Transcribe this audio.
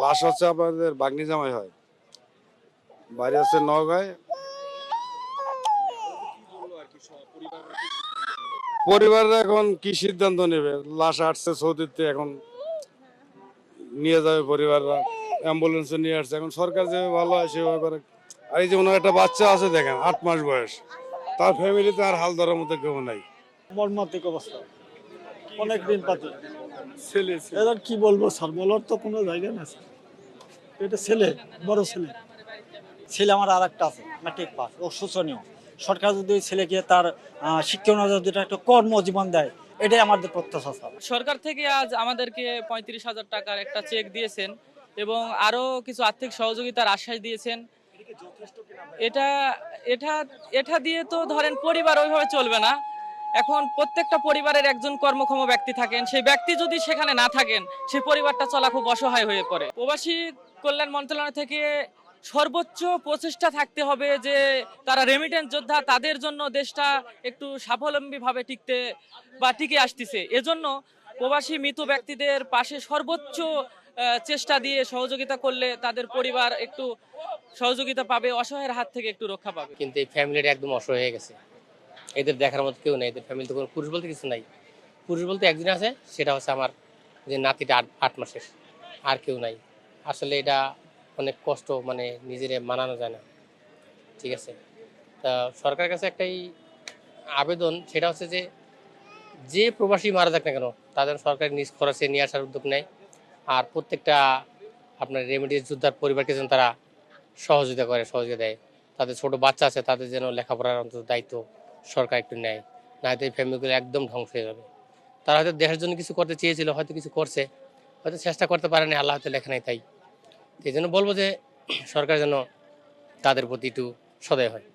লাশ হচ্ছে আমাদের বাগনি জামাই হয়, বাড়ি হচ্ছে নওগাঁয়। পরিবাররা এখন কি সিদ্ধান্ত নেবে? লাশ আসছে সৌদিতে, এখন নিয়ে যাবে পরিবাররা, অ্যাম্বুলেন্সে নিয়ে আসছে। এখন সরকার যে ভালো হয় সেভাবে করে। আর এই যে ওনার একটা বাচ্চা আছে, দেখেন 8 মাস বয়স, তার ফ্যামিলিতে আর হাল ধরার মতো কেউ নাই। মর্মান্তিক অবস্থা, অনেক ঋণ পাতি ছেলে। এবার কি বলবো স্যার, বলার তো কোনো জায়গা না স্যার। এটা ছেলে, বড় ছেলে। ছেলে আমার আর একটা আছে, ম্যাট্রিক পাস, ও শোচনীয়। সরকার যদি ওই ছেলেকে তার শিক্ষা যদি একটা কর্মজীবন দেয়, এটাই আমাদের প্রত্যাশা স্যার। সরকার থেকে আজ আমাদেরকে 35,000 টাকার একটা চেক দিয়েছেন এবং আরো কিছু আর্থিক সহযোগিতার আশ্বাস দিয়েছেন। এটা এটা এটা দিয়ে তো ধরেন পরিবার ওইভাবে চলবে না। এখন প্রত্যেকটা পরিবারের একজন কর্মক্ষম ব্যক্তি থাকেন, সেই ব্যক্তি যদি সেখানে না থাকেন, সেই পরিবারটা চলা খুব অসহায় হয়ে পড়ে। প্রবাসী কল্যাণ মন্ত্রণালয় থেকে সর্বোচ্চ প্রচেষ্টা থাকতে হবে যে তারা রেমিটেন্স যোদ্ধা, তাদের জন্য দেশটা একটু স্বাবলম্বীভাবে টিকে আসতেছে। এজন্য প্রবাসী মৃত ব্যক্তিদের পাশে সর্বোচ্চ চেষ্টা দিয়ে সহযোগিতা করলে তাদের পরিবার একটু সহযোগিতা পাবে, অসহায়ের হাত থেকে একটু রক্ষা পাবে। কিন্তু এই ফ্যামিলিটা একদম অসহায় হয়ে গেছে, এদের দেখার মতো কেউ নেই। এদের ফ্যামিলিতে কোনো পুরুষ বলতে কিছু নাই। পুরুষ বলতে একজন আছে, সেটা হচ্ছে আমার যে নাতিটা 8 মাসের, আর কেউ নাই। আসলে এটা অনেক কষ্ট, মানে নিজের মানানো যায় না। ঠিক আছে, তা সরকারের কাছে একটাই আবেদন, সেটা হচ্ছে যে যে প্রবাসী মারা যাক না কেন, তাদের সরকার নিজ খরচে নিয়ে আসার উদ্যোগ নেয়। আর প্রত্যেকটা আপনার রেমিডিস যোদ্ধার পরিবারকে যেন তারা সহযোগিতা দেয়। তাদের ছোট বাচ্চা আছে, তাদের যেন লেখাপড়ার অন্তত দায়িত্ব সরকার একটু নেয়, না হয়তো এই ফ্যামিলিগুলো একদম ধ্বংস হয়ে যাবে। তারা হয়তো দেশের জন্য কিছু করতে চেয়েছিল, হয়তো কিছু করছে, হয়তো চেষ্টা করতে পারেনি, আল্লাহ হয়তো লেখা নাই। তাই এই জন্য বলবো যে সরকার যেন তাদের প্রতি একটু সদয় হয়।